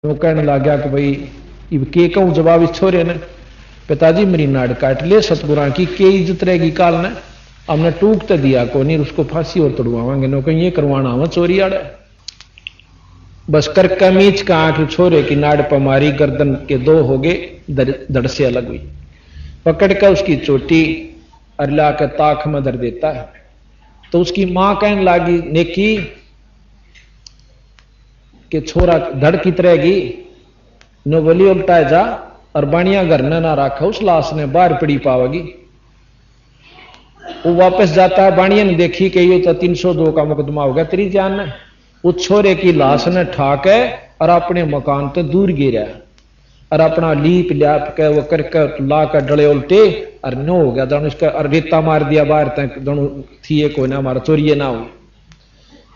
वो कहने लग गया कि भाई इब के कहूं जवाब इस छोरे ने, पिताजी मेरी नाड़ काट ले सतगुरा की के इज्जत रहेगी काल ने, हमने टूक तो दिया को नहीं, उसको फांसी और तड़वावांगे नो कहीं ये करवाना हमें चोरी आड़े। बस कर कमीज का आंख छोरे की नाड़ पर मारी, गर्दन के दो हो गए, धड़ से अलग हुई, पकड़ कर उसकी चोटी अरला के ताक में धर देता है। तो उसकी मां कहने लगी नेकी कि छोरा धड़ की तरहगी नो बोली उल्टा जा और बाणिया घर ने ना रखा, उस लाश ने बाहर पड़ी पावेगी। वो वापस जाता है, बाणिया ने देखी कि ये तो 302 का मुकदमा हो गया तेरी जान ने। उस छोरे की लाश ने ठाक है और अपने मकान तो दूर गिरा और अपना लीप ल्याप के वो करके ला कर डले उल्टे और नो हो गया दोनों इसका, और रेता मार दिया बाहर तक दोनों थी कोई ना हमारा चोरिये ना हो,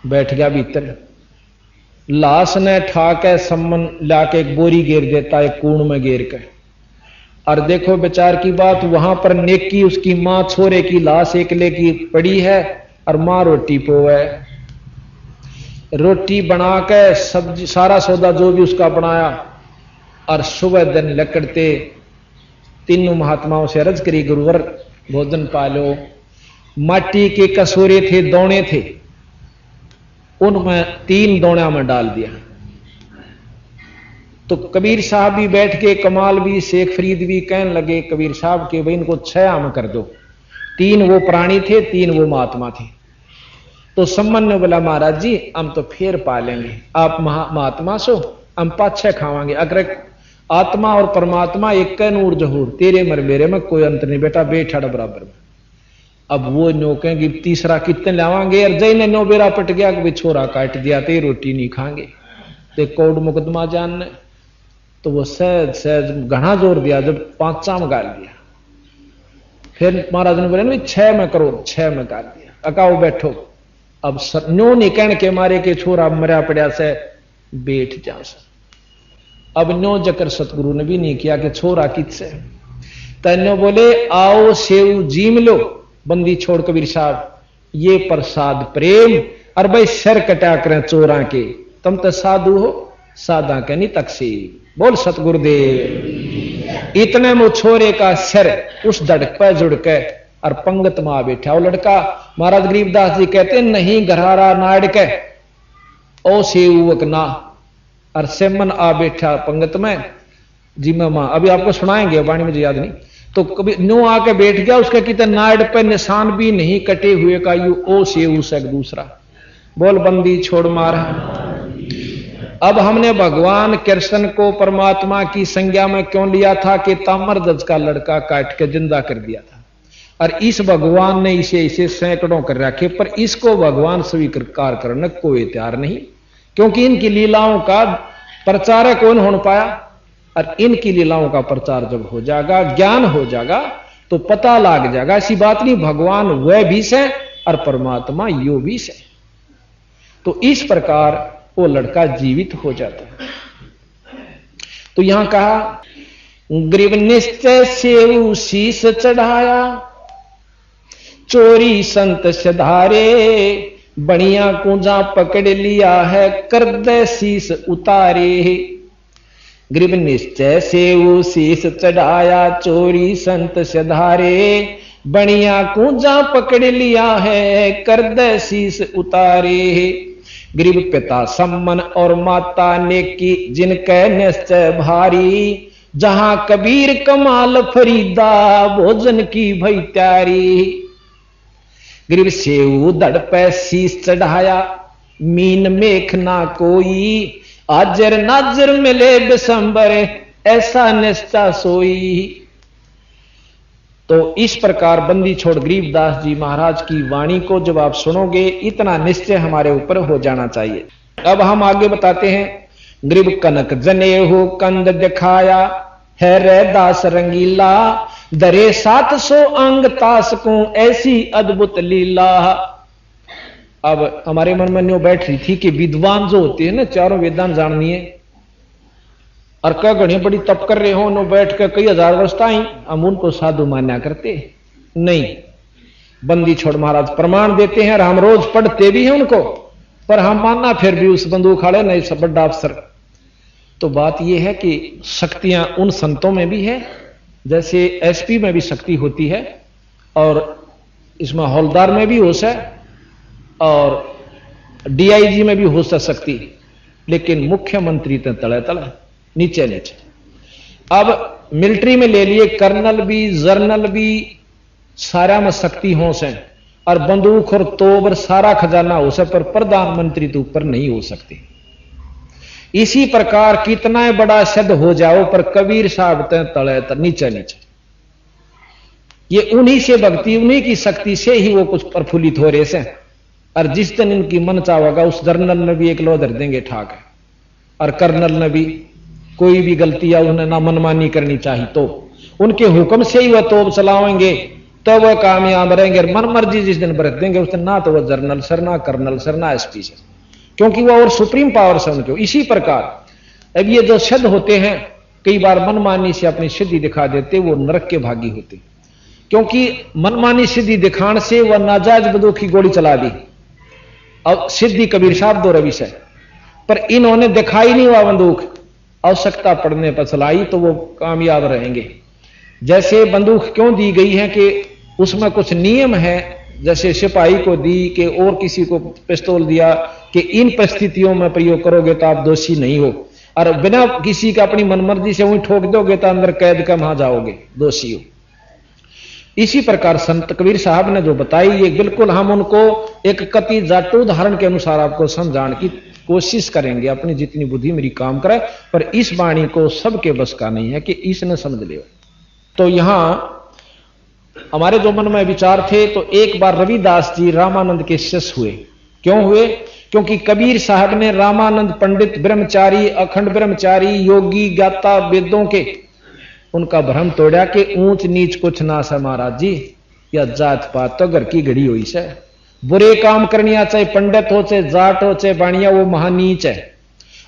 बैठ गया भीतर। लाश ने ठाके सम्मन लाके एक बोरी घेर देता है, कूण में घेर के। और देखो बेचार की बात, वहां पर नेकी उसकी मां छोरे की लाश एकले की पड़ी है और मां रोटी पोवे, रोटी बना के सब्जी सारा सौदा जो भी उसका बनाया। और सुबह दिन लकड़ते तीनों महात्माओं से अर्ज करी गुरुवर भोजन पालो। माटी के कसोरे थे, दौने थे, उनमें 3 दौड़ा में डाल दिया। तो कबीर साहब भी बैठ के, कमाल भी, शेख फरीद भी कहने लगे कबीर साहब के भाई इनको 6 आम कर दो, 3 वो प्राणी थे, 3 वो महात्मा थे। तो सम्मन ने बोला महाराज जी हम तो फिर पालेंगे, आप महात्मा सो हम 5-6 खावांगे, अगर आत्मा और परमात्मा एक नूर जहूर, तेरे मर मेरे में कोई अंतर नहीं बेटा, बेठा बराबर में। अब वो नो कहेंगे तीसरा कितने लावांगे, और जय ने नो बेरा पट गया कि छोरा काट दिया ते रोटी नहीं खाएंगे, ते कोर्ट मुकदमा जानने। तो वो सहज सहज घना जोर दिया, जब 5 में गाल दिया। फिर महाराज ने बोले ना 6 में करो, 6 में गाल दिया, अकाओ बैठो। अब नो नहीं कहने के मारे के छोरा मरा पड़ा से बैठ जा। अब नो जकर सतगुरु ने भी नहीं किया कि छोरा किससे, तन्नो बोले आओ सेव जीम लो बंदी छोड़ कबीर साहब, ये प्रसाद प्रेम, और भाई सर कटा करें चोरा के, तुम तो साधु हो, साधा के नहीं तकसी। बोल सतगुरुदेव। इतने में छोरे का सर उस धड़क पर जुड़ के और पंगत में आ बैठा। वो लड़का महाराज गरीबदास जी कहते नहीं घरारा नाड़ के ओ सेवक ना, और सेमन आ बैठा पंगत में जी मां। अभी आपको सुनाएंगे, वाणी मुझे याद नहीं। तो कभी नो आके बैठ गया, उसके कितने नाड़ पे निशान भी नहीं कटे हुए का, यू ओ से उस एक दूसरा। बोल बंदी छोड़ मारा। अब हमने भगवान कृष्ण को परमात्मा की संज्ञा में क्यों लिया था कि तामर दज का लड़का काट के जिंदा कर दिया था, और इस भगवान ने इसे सैकड़ों कर रखे, पर इसको भगवान स्वीकार करने कोई तैयार नहीं, क्योंकि इनकी लीलाओं का प्रचारक कौन हो पाया। और इनकी लीलाओं का प्रचार जब हो जाएगा, ज्ञान हो जाएगा, तो पता लग जाएगा ऐसी बात नहीं भगवान वह भी से और परमात्मा यो भी से। तो इस प्रकार वो लड़का जीवित हो जाता है। तो यहां कहा ग्रीव निश्चय से शीश चढ़ाया, चोरी संत सधारे, बणिया कुंजा पकड़ लिया है, कर दे शीश उतारे। ग्रीव निश्चय से वो शीश चढ़ाया, चोरी संत सधारे, बणिया कुंजा पकड़ लिया है, कर दे शीश उतारे। ग्रीव पिता सम्मन और माता नेकी, जिनके निश्चय भारी, जहां कबीर कमाल फरीदा, भोजन की भई त्यारी। ग्रीव सेऊ धड़ पे शीश चढ़ाया, मीन मेख ना कोई, आजर नाजर मिले बिसंबर, ऐसा निश्चा सोई। तो इस प्रकार बंदी छोड़ गरीबदास जी महाराज की वाणी को जब आप सुनोगे, इतना निश्चय हमारे ऊपर हो जाना चाहिए। अब हम आगे बताते हैं। ग्रीब कनक जने हो कंद दिखाया, है रे दास रंगीला, दरे 700 अंग तास को, ऐसी अद्भुत लीला। अब हमारे मन में न्यू बैठ रही थी कि विद्वान जो होते हैं ना, चारों वेदांत जाननी है, और क्या घड़ी बड़ी तप कर रहे हो, नो बैठ कर कई हजार वर्ष ताई हम उनको साधु मान्या करते नहीं। बंदी छोड़ महाराज प्रमाण देते हैं और हम रोज पढ़ते भी हैं उनको, पर हम मानना फिर भी उस बंदूक खाड़े नहीं सब बड़ा अफसर। तो बात यह है कि शक्तियां उन संतों में भी है, जैसे एसपी में भी शक्ति होती है और इसमें हौलदार में भी होश है और डीआईजी में भी होश है शक्ति, लेकिन मुख्यमंत्री तो तले तले नीचे नीचे। अब मिलिट्री में ले लिए कर्नल भी जर्नल भी सारा में शक्ति होश है और बंदूक और तोप और सारा खजाना हो सकता, पर प्रधानमंत्री तो ऊपर नहीं हो सकती। इसी प्रकार कितना बड़ा सिद्ध हो जाओ पर कबीर साहब तले नीचे नीचे। ये उन्हीं से भक्ति, उन्हीं की शक्ति से ही वो कुछ प्रफुल्लित हो रहे से। और जिस दिन इनकी मन चाहेगा उस जर्नल ने भी एक लो धर देंगे ठाक है, और कर्नल ने भी कोई भी गलती या उन्हें ना मनमानी करनी चाहिए तो उनके हुक्म से ही वह तोप चलाएंगे तो वह कामयाब रहेंगे। मन मर्जी जिस दिन बरत देंगे उस दिन ना तो वह जर्नल सर, ना कर्नल सर, ना एसपी सर, क्योंकि वह और सुप्रीम पावर से उनके। इसी प्रकार अब ये जो सिद्ध होते हैं कई बार मनमानी से अपनी सिद्धि दिखा देते, वो नरक के भागी होते, क्योंकि मनमानी सिद्धि दिखाने से वह नाजायज बंदूक की गोली चला दी। अब सिद्धि कबीर साहब दो रवि से, पर इन्होंने दिखाई नहीं हुआ बंदूक, आवश्यकता पड़ने पर चलाई तो वो कामयाब रहेंगे। जैसे बंदूक क्यों दी गई है कि उसमें कुछ नियम है, जैसे सिपाही को दी कि और किसी को पिस्तौल दिया कि इन परिस्थितियों में प्रयोग करोगे तो आप दोषी नहीं हो, और बिना किसी का अपनी मनमर्जी से वहीं ठोक दोगे तो अंदर कैद का वहां जाओगे, दोषी हो। इसी प्रकार संत कबीर साहब ने जो बताई ये बिल्कुल हम उनको एक कति जाटू उदाहरण के अनुसार आपको समझाने की कोशिश करेंगे, अपनी जितनी बुद्धि मेरी काम करे, पर इस वाणी को सबके बस का नहीं है कि इसने समझ लियो। तो यहां हमारे जो मन में विचार थे, तो एक बार रविदास जी रामानंद के शिष्य हुए। क्यों हुए? क्योंकि कबीर साहब ने रामानंद पंडित ब्रह्मचारी, अखंड ब्रह्मचारी, योगी, ज्ञाता वेदों के उनका भ्रम तोड़ा कि ऊंच नीच कुछ ना सा महाराज जी, या जात पात तो घर की घड़ी हुई से, बुरे काम करनिया चाहे पंडित हो चाहे जाट हो चाहे बाणिया, वो महानीच है,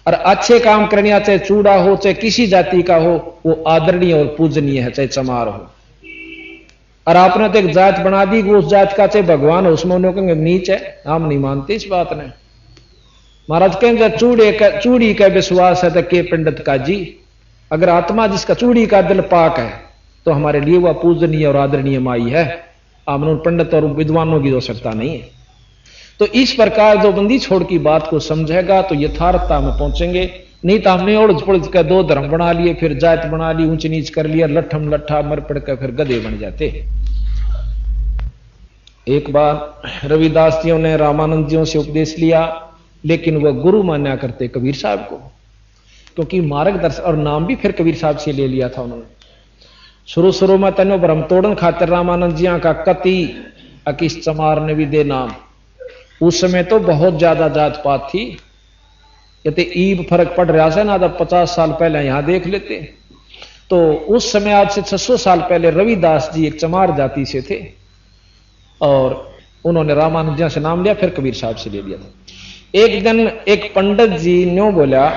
और अच्छे काम करनिया चाहे चूड़ा हो चाहे किसी जाति का हो वो आदरणीय और पूजनीय है, चाहे चमार हो। और आपने तो एक जात बना दी उस जात का चाहे भगवान हो, उसमें उन्होंने कहेंगे नीच है, हम नहीं मानते इस बात ने। महाराज कहेंगे चूड़ी का विश्वास है तो के पंडित का जी, अगर आत्मा जिसका चूड़ी का दिल पाक है तो हमारे लिए वह पूजनीय और आदरणीय माई है, हमने पंडित और विद्वानों की आवश्यकता नहीं है। तो इस प्रकार जो बंदी छोड़ की बात को समझेगा तो यथार्थता में पहुंचेंगे, नहीं तो हमने ओढ़ पुड़ का दो धर्म बना लिए, फिर जात बना ली, ऊंच नीच कर लिया, लट्ठम लट्ठा मर पड़ कर फिर गधे बन जाते। एक बार रविदास जियों ने रामानंद जियों से उपदेश लिया, लेकिन वह गुरु मान्या करते कबीर साहब को, क्योंकि मार्गदर्शन और नाम भी फिर कबीर साहब से ले लिया था उन्होंने। शुरू में तनो भ्रम तोड़न खातिर रामानंद जिया का कति अकिस चमार ने भी दे नाम। उस समय तो बहुत ज्यादा जात पात थी, कहते ईब फर्क पड़ रहा है ना, जब 50 साल पहले यहां देख लेते तो उस समय आज से 600 साल पहले रविदास जी एक चमार जाति से थे और उन्होंने रामानंद जिया से नाम लिया, फिर कबीर साहब से ले लिया था। एक दिन एक पंडित जी ने बोला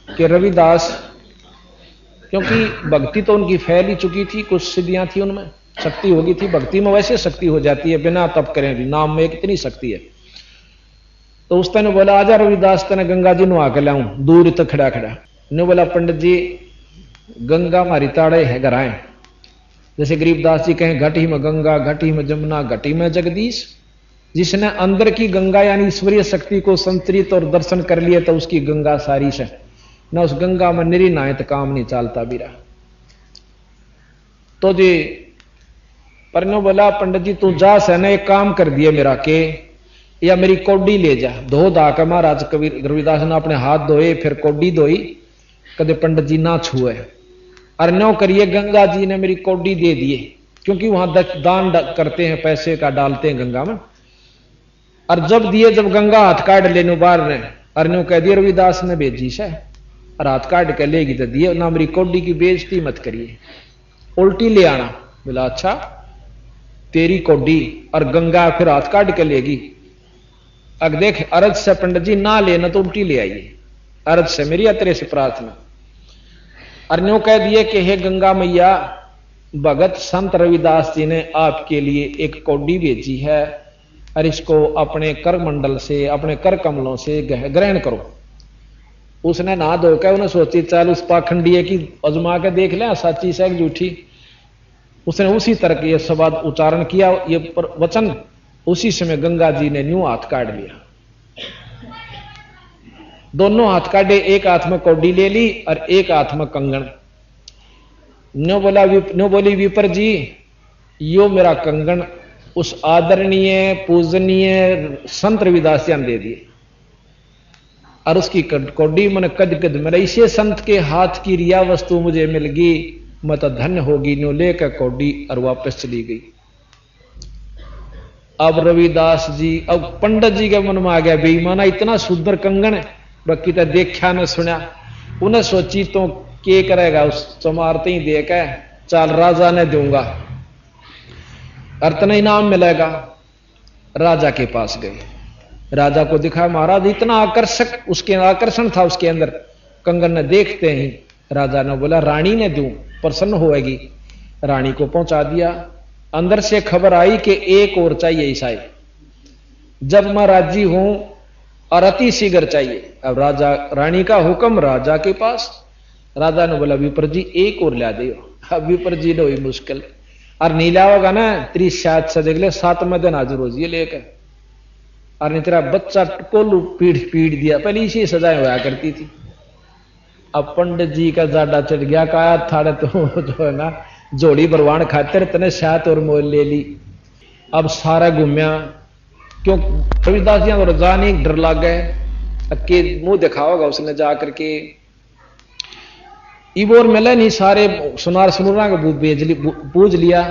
कि रविदास, क्योंकि भक्ति तो उनकी फैल ही चुकी थी, कुछ सिद्धियां थी उनमें, शक्ति होगी थी, भक्ति में वैसे शक्ति हो जाती है बिना तप करें भी, नाम में एक इतनी शक्ति है। तो उस तने बोला आजा रविदास तने गंगा जी नुआ के लाऊं, दूर तक खड़ा खड़ा ने बोला पंडित जी गंगा हमारी ताड़े है घराए, जैसे गरीबदास जी कहें घटी में गंगा, घटी में जमुना, घटी में जगदीश। जिसने अंदर की गंगा यानी ईश्वरीय शक्ति को संतरित और दर्शन कर लिया तो उसकी गंगा सारी से ना, उस गंगा में निरी नाए तो काम नहीं चालता बीरा। तो जी परनो बोला पंडित जी तू जा से ना एक काम कर दिया मेरा के, या मेरी कौडी ले जा, धो धा के महाराज कबीर रविदास ने अपने हाथ धोए, फिर कौडी धोई, कदे पंडित जी ना छुए, और नो करिए गंगा जी ने मेरी कौडी दे दिए, क्योंकि वहां दान करते हैं, पैसे का डालते हैं गंगा में। और जब दिए, जब गंगा हाथ काट लेने बार ने, और नो कह दिया रविदास ने भेजी से, और हाथ काट के लेगी तो दिए ना, मेरी कौडी की बेइज्जती मत करिए, उल्टी ले आना। बोला अच्छा तेरी कौडी और गंगा फिर हाथ काट के लेगी, अब देख अरज से पंडित जी ना लेना तो उल्टी ले आइए, अरज से मेरी अतरे से प्रार्थना। अर्न्यों कह दिए कि हे गंगा मैया, भगत संत रविदास जी ने आपके लिए एक कौडी भेजी है और इसको अपने कर मंडल से, अपने कर कमलों से ग्रहण करो। उसने नहा धोकर उन्हें सोची चल उस पाखंडी की अजमा के देख ले सच्ची से झूठी। उसने उसी तरह के ये शब्द उच्चारण किया, ये वचन। उसी समय गंगा जी ने न्यू हाथ काट लिया, दोनों हाथ काटे, एक हाथ में कौडी ले ली और एक हाथ में कंगन। नो बोली विपर जी यो मेरा कंगन उस आदरणीय पूजनीय संत रविदास जी ने दे दिए और उसकी कौडी मन कद कद मेरा इसे संत के हाथ की रिया वस्तु मुझे मिल गई, मैं तो धन्य होगी। नो लेकर कौडी और वापस चली गई। अब रविदास जी, अब पंडित जी के मन में आ गया बेईमाना इतना सुंदर कंगन बाकी तो देखा न सुना। उन्हें सोची तो के करेगा, उस चमारते ही दे के चाल राजा ने दूंगा अर्तना इनाम मिलेगा। राजा के पास गए, राजा को दिखा महाराज इतना आकर्षक उसके आकर्षण था उसके अंदर कंगन ने। देखते ही राजा ने बोला रानी ने दूं, प्रसन्न होएगी। रानी को पहुंचा दिया। अंदर से खबर आई कि एक और चाहिए ईसाई, जब मैं राजी हूं और अति शीघ्र चाहिए। अब राजा रानी का हुक्म राजा के पास। राजा ने बोला विपर जी एक और ला दियो। अब विपर जी ने हुई मुश्किल और नीला होगा ना तेरी शायद से देख ले 7वें दिन हाजिर हो जी लेकर। और नहीं तेरा बच्चा कोलू पीड़ दिया, पहले इसी सजाएं हुआ करती थी। अब पंडित जी का जाडा चढ़ गया, कहा थाड़े तो जो है ना जोड़ी बरवान खातिर तने शायद और मोल ले ली। अब सारा घूमया, क्यों रविदास जी और जानी डर लग गए के मुंह दिखाओगा उसने जाकर के। इबोर मिले नहीं, सारे सुनार सुनूरा का पूज लिया।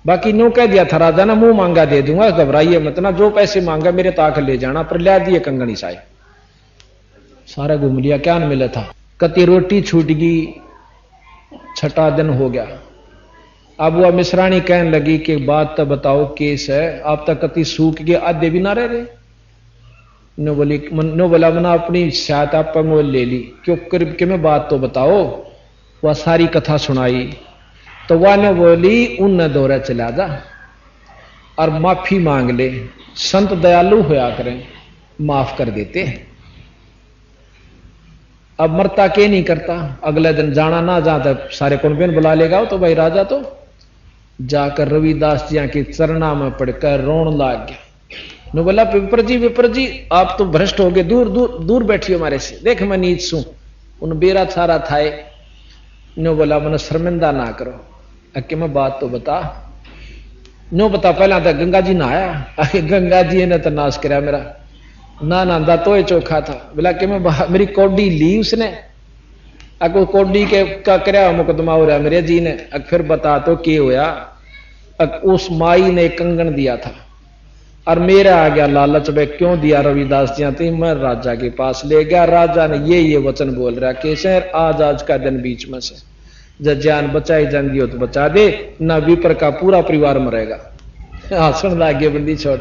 बाकी नो कह दिया था राजा ना मुंह मांगा दे दूंगा, घबराइए मत ना, जो पैसे मांगा मेरे ताक ले जाना। पर लिया दिए कंगनी साई, सारा घूम लिया, क्या न मिला था। कति रोटी छूट गई, 6ठा दिन हो गया। अब वह मिश्रानी कहने लगी कि बात तो बताओ केस है, आप तक कति सूख गए आधे भी ना रह रहे। नो बोला मना अपनी शायद आप मोल ले ली, क्यों करके में बात तो बताओ। वह सारी कथा सुनाई तो वह ने बोली उन दौरे चला जा और माफी मांग ले, संत दयालु होया करें, माफ कर देते हैं। अब मरता के नहीं करता, अगले दिन जाना ना जाता सारे कौन बुला लेगा। तो भाई राजा तो जाकर रविदास जी के चरणा में पड़कर रोन लाग गया। नो बोला विपर जी आप तो भ्रष्ट हो गए, दूर दूर दूर बैठिए हमारे से, देख मैं नीच सू। उन बेरा छारा थाए। नो बोला मन शर्मिंदा ना करो, अके मैं बात तो बता। नो बता पहला तो गंगा जी नहाया। गंगा जी ने तो नाश कराया मेरा, ना नहांदा तो ये चोखा था। बोला कि मैं मेरी कौडी ली उसने, अको कौडी के का कराया मुकदमा हो रहा मेरे जी ने। फिर बता तो के होया। उस माई ने कंगन दिया था और मेरा आ गया लालच में, क्यों दिया रविदास जी थे, मैं राजा के पास ले गया। राजा ने ये वचन बोल रहा कि सर आज का दिन बीच में से जब जान बचाई जाएंगी हो तो बचा दे, ना विपर का पूरा परिवार मरेगा। सुन लागे बंदी छोड़।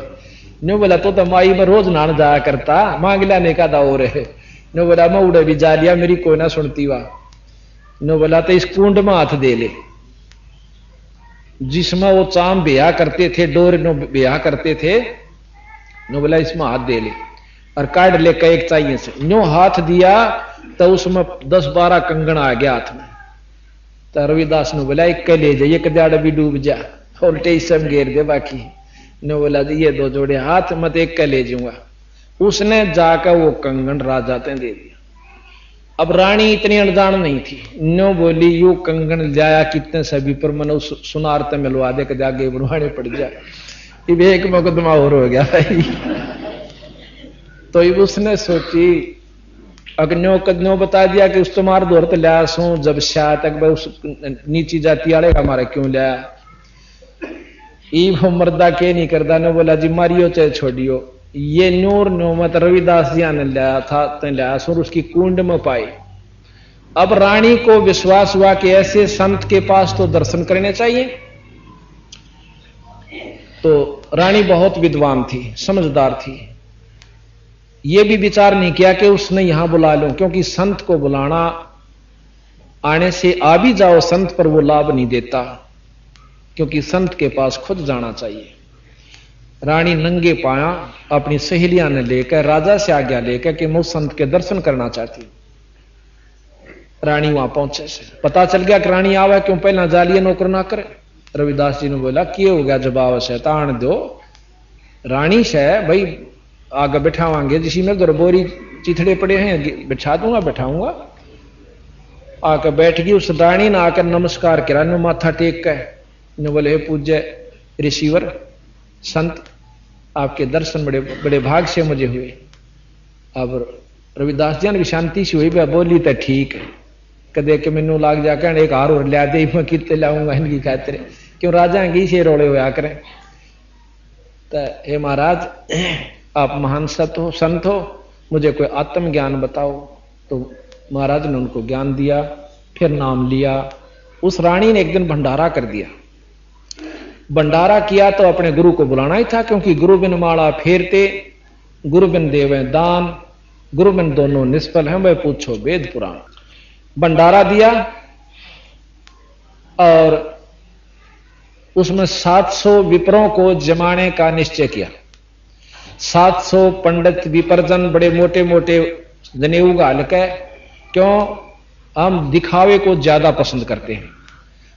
नो बोला तो माई में रोज नहान जाया करता, मांग लाने का दा और है। नो बोला मैं उड़े भी जा लिया, मेरी कोई ना सुनती वा। नो बोला तो इस कुंड में हाथ दे ले जिसमें वो चाम ब्याह करते थे, डोर नो ब्याह करते थे। नो बोला इसमें हाथ दे ले और काट ले का एक चाहिए से। नो हाथ दिया तो उसमें 10-12 कंगन आ गया हाथ में। तो रविदास ने बोला एक ले जाइए, कदाड़ भी डूब जा, उल्टे ही सब घेर दे बाकी। ने बोला ये 2 जोड़े हाथ मत एक का ले जाऊंगा। उसने जाकर वो कंगन राजा ते दे दिया। अब रानी इतनी अनजान नहीं थी, नो बोली यू कंगन जाया कितने सभी पर मनो सुनार ते मिलवा दे, के आगे बनवाने पड़ जाए। इब एक मुकदमा और हो गया भाई। तो इब उसने सोची अग्नो बता दिया कि उस तुम्हारे दौर तो लिया सू, जब शायद तक उस नीची जाति वाले का हमारा क्यों लिया। इब मर्दा के नहीं करता। ने बोला जी मारियो चाहे छोड़ियो, ये नूर नोमत रविदास जी ने लाया था, लाया सो उसकी कुंड में पाई। अब रानी को विश्वास हुआ कि ऐसे संत के पास तो दर्शन करने चाहिए। तो रानी बहुत विद्वान थी, समझदार थी। यह भी विचार नहीं किया कि उसने यहां बुला लो, क्योंकि संत को बुलाना आने से आ भी जाओ संत पर वो लाभ नहीं देता, क्योंकि संत के पास खुद जाना चाहिए। रानी नंगे पाया अपनी सहेलियां ने लेकर राजा से आज्ञा लेकर कि मैं संत के दर्शन करना चाहती हूं। रानी वहां पहुंचे से पता चल गया कि रानी आवे, क्यों पहला जालिए नौकर ना करे। रविदास जी ने बोला कि हो गया जवाब शैतान दो, रानी से भाई आगे बैठावांगे, जिसी में गरबोरी चिथड़े पड़े हैं बिठा दूंगा, बैठाऊंगा। आकर बैठ गई उस रानी ने, आकर नमस्कार करा, माथा टेक कर ने बोले, पूज्य ऋषिवर संत, आपके दर्शन बड़े बड़े भाग से मुझे हुए। अब रविदास जी ने भी शांति से हुई, बोली तो ठीक है, कदे के मैनू लाग जाकर एक हार और लिया दे, मैं कितने लाऊंगा इनकी खातिर, क्यों राजा की से रोड़े हुआ करें। तो हे महाराज, आप महान संत हो, मुझे कोई आत्मज्ञान बताओ। तो महाराज ने उनको ज्ञान दिया, फिर नाम लिया। उस रानी ने एक दिन भंडारा कर दिया। भंडारा किया तो अपने गुरु को बुलाना ही था, क्योंकि गुरु बिन माला फेरते, गुरु बिन देवे दान, गुरु बिन दोनों निष्फल हैं, वह पूछो वेद पुराण। भंडारा दिया और उसमें 700 विप्रों को जमाने का निश्चय किया। 700 पंडित विपर्जन, बड़े मोटे मोटे जनेऊ गाल के, क्यों हम दिखावे को ज्यादा पसंद करते हैं।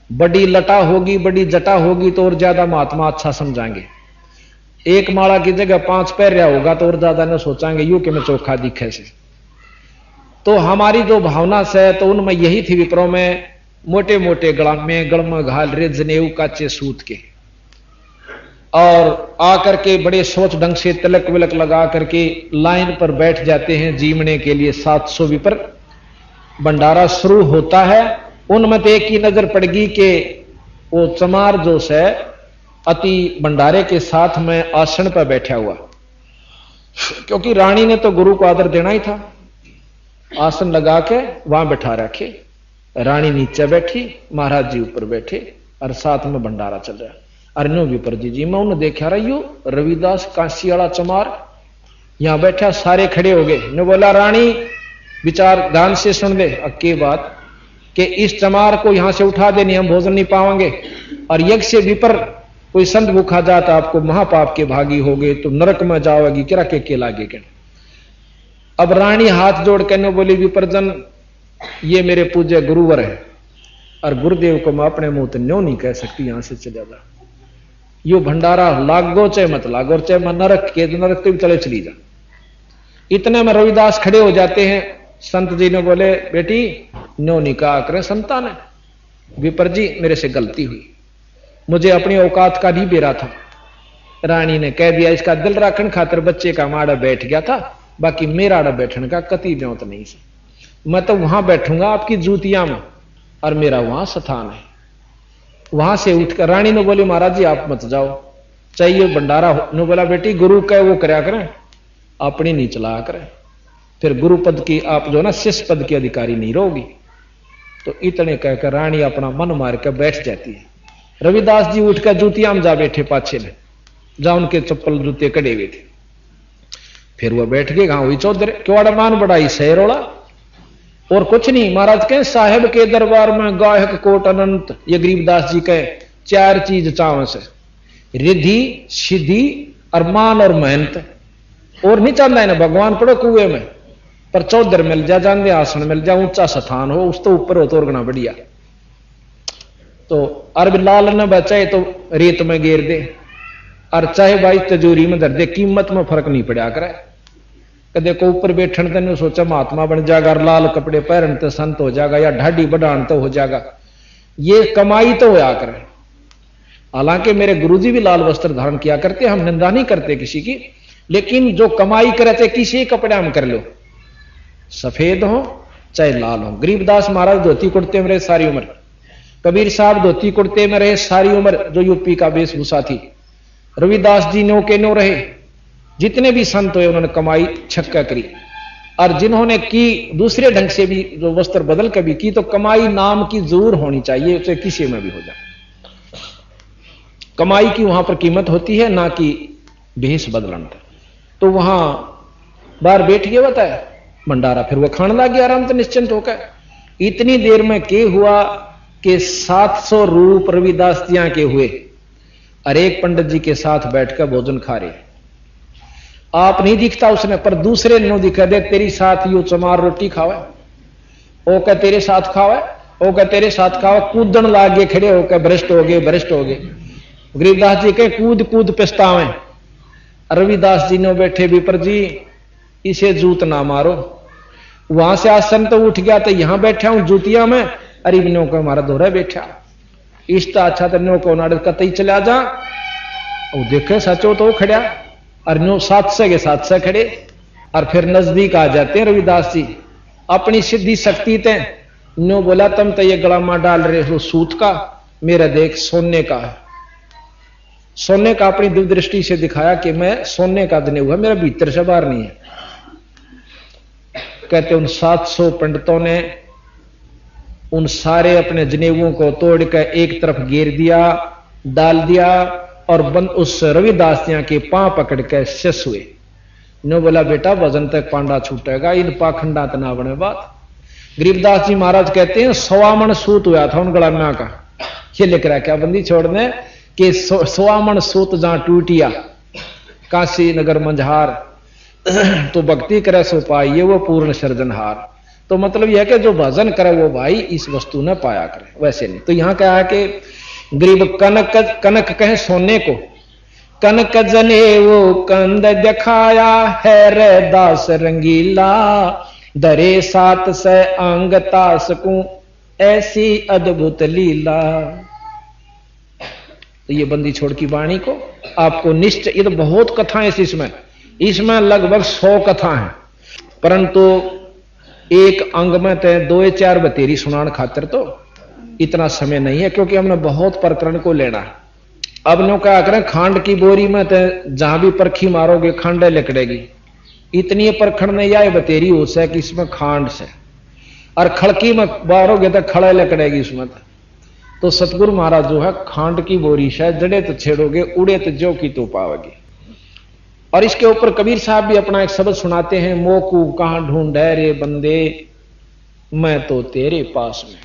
बड़ी लटा होगी, बड़ी जटा होगी तो और ज्यादा महात्मा अच्छा समझाएंगे। एक माला की जगह 5 पैरिया होगा तो और ज्यादा न सोचाएंगे यू कि मैं चोखा दिखे से। तो हमारी जो भावना से, तो उनमें यही थी विप्रों में, मोटे मोटे गड़ में घाल रे जनेऊ काचे सूत के, और आकर के बड़े सोच ढंग से तिलक विलक लगा करके लाइन पर बैठ जाते हैं जीवने के लिए 700 विपर। भंडारा शुरू होता है, उनमें तो एक ही नजर पड़गी कि वो चमार जो से अति भंडारे के साथ में आसन पर बैठा हुआ, क्योंकि रानी ने तो गुरु को आदर देना ही था। आसन लगा के वहां बैठा रखे, रानी नीचे बैठी, महाराज जी ऊपर बैठे और साथ में भंडारा चल रहा। अरण्यो विपर जी मैं उन्हें देखा रही हूं, रविदास कांसी वाला चमार यहां बैठा, सारे खड़े हो गए। ने बोला रानी विचार ध्यान से सुन दे, अक्की बात कि इस चमार को यहां से उठा देनी, हम भोजन नहीं पाएंगे, और यज्ञ से विपर कोई संत भूखा जाता आपको महापाप के भागी हो गए तो नरक में जाओगी, किरा के लागे के। अब रानी हाथ जोड़ के बोली, विपरजन ये मेरे पूज्य गुरुवर है, और गुरुदेव को मैं अपने मुंह तो न्यों नहीं कह सकती, यहां से चले जा। यो भंडारा लागो चाहे मत लागो, चाहे मैं नरक के नरक तो भी चले चली जा। इतने में रविदास खड़े हो जाते हैं। संत जी ने बोले, बेटी न्यों नहीं कहा करें संतान है, विपर जी मेरे से गलती हुई, मुझे अपनी औकात का नहीं बेरा था। रानी ने कह दिया, इसका दिल रखन खातिर बच्चे का माड़ा बैठ गया था, बाकी मेरा आड़ा बैठने का कति न्योत नहीं से। मैं तो वहां बैठूंगा आपकी जूतियां में, और मेरा वहां स्थान है। वहां से उठकर रानी ने बोली, महाराज जी आप मत जाओ, चाहिए भंडारा। ने बोला, बेटी गुरु कह वो करया करें, अपनी नहीं चलाया करें, फिर गुरु पद की आप जो ना शिष्य पद की अधिकारी नहीं रहोगी। तो इतने कहकर रानी अपना मन मार कर बैठ जाती है। रविदास जी उठकर जूतियां में जा बैठे पाछे में, जहां उनके चप्पल जूते कड़े हुए थे। फिर वह बैठ गए, गांव हुई चौधरी क्यों मान बढ़ाई सहरोड़ा, और कुछ नहीं। महाराज कहे साहेब के दरबार में गायक कोट अनंत, ये गरीबदास जी कहे 4 चीज चाव से, रिद्धि सिद्धि और मान और मेहनत, और नहीं चाहता है ना भगवान पड़ो कुएं में, पर चौधर मिल जा, जान दे आसन मिल जा, ऊंचा स्थान हो, उस तो ऊपर हो तो और बढ़िया। तो अरब लाल न बचाए तो रेत में गेर दे, और चाहे भाई तिजोरी में धर दे, कीमत में फर्क नहीं पड़ा करे। कदे को ऊपर बैठन तेन सोचा महात्मा बन जाएगा, लाल कपड़े पहन तो संत हो जाएगा, या ढाडी बढ़ान तो हो जाएगा, ये कमाई तो होया करे। हालांकि मेरे गुरुजी भी लाल वस्त्र धारण किया करते, हम निंदा नहीं करते किसी की, लेकिन जो कमाई करे चाहे किसी कपड़े हम कर लो, सफेद हो चाहे लाल हो। गरीबदास महाराज धोती कुर्ते में रहे सारी उम्र, कबीर साहब धोती कुर्ते में रहे सारी उम्र, जो यूपी का वेशभूषा थी। रविदास जी नो के नो रहे, जितने भी संत हुए उन्होंने कमाई छक्का करी, और जिन्होंने की दूसरे ढंग से भी जो वस्त्र बदल कर भी की, तो कमाई नाम की जरूर होनी चाहिए, उसे किसी में भी हो जाए। कमाई की वहां पर कीमत होती है, ना कि भेष बदलन। तो वहां बाहर बैठ गया बताया भंडारा, फिर वह खाने लग गया आराम से निश्चिंत होकर। इतनी देर में के हुआ कि 700 रूप रविदास जिया के हुए, और एक पंडित जी के साथ बैठकर भोजन खा रहे। आप नहीं दिखता उसने, पर दूसरे नो दिखा दे, तेरी साथ यू चमार रोटी खावे। ओ क्या तेरे साथ खावे, ओ क्या तेरे साथ खावे, कूदन लागे खड़े होकर भ्रष्ट हो गए, भ्रष्ट हो गए। गरीबदास जी के कूद कूद पछतावे। रविदास जी ने बैठे विपर जी इसे जूत ना मारो, वहां से आसन तो उठ गया तो यहां बैठा हूं जूतिया में, अरे नो को हमारा दोहरा बैठा, इष्टा अच्छा तो नो को नाड़ कतई चला जा। वो देखे सचो तो खड़ा, और नो 700 के 700 खड़े, और फिर नजदीक आ जाते हैं रविदास जी अपनी सिद्धि शक्ति ते। नो बोला तुम तो ये गलामा डाल रहे हो सूत का, मेरा देख सोने का है। सोने का अपनी दिव्य दृष्टि से दिखाया कि मैं सोने का जनेऊ है, मेरा भीतर से बाहर नहीं है। कहते उन 700 पंडितों ने उन सारे अपने जनेऊओं को तोड़कर एक तरफ घेर दिया, डाल दिया, और बंद उस रविदास जी के पांव पकड़ कर शस हुए। नो बोला बेटा वजन तक पांडा छूटेगा, इन पाखंडा तना बने बात। गरीबदास जी महाराज कहते हैं 100 मन सूत हुआ था उन गलाना का, ये लिख रहा क्या बंदी छोड़ने कि 100 मन सूत जहां टूटिया काशी नगर मंझार, तो भक्ति करे सो पाइए वो पूर्ण सर्जनहार। तो मतलब यह है कि जो भजन करे वो भाई इस वस्तु ने पाया करे, वैसे नहीं। तो यहां क्या है कि गरीब कनक कनक कहे सोने को, कनक जने वो कंद दिखाया है रे दास रंगीला, दरे 700 अंग तास को ऐसी अद्भुत लीला। तो ये बंदी छोड़ की वाणी को आपको निश्चय, ये तो बहुत कथाएं इसमें लगभग 100 कथा हैं, परंतु एक अंग में तो 2-4 बतेरी सुनान खातिर तो इतना समय नहीं है, क्योंकि हमने बहुत प्रकरण को लेना है। अब नो क्या करें, खांड की बोरी में तो जहां भी परखी मारोगे खांडे लकड़ेगी, इतनी परखण नहीं आए बतेरी हो से कि इसमें खांड से, और खड़की में मारोगे तो खड़े लकड़ेगी उसमें। तो सतगुरु महाराज जो है खांड की बोरी से जड़े तो छेड़ोगे, उड़े तो जो की तो पाओगे। और इसके ऊपर कबीर साहब भी अपना एक शब्द सुनाते हैं, मोकू कहां ढूंढे रे बंदे मैं तो तेरे पास में।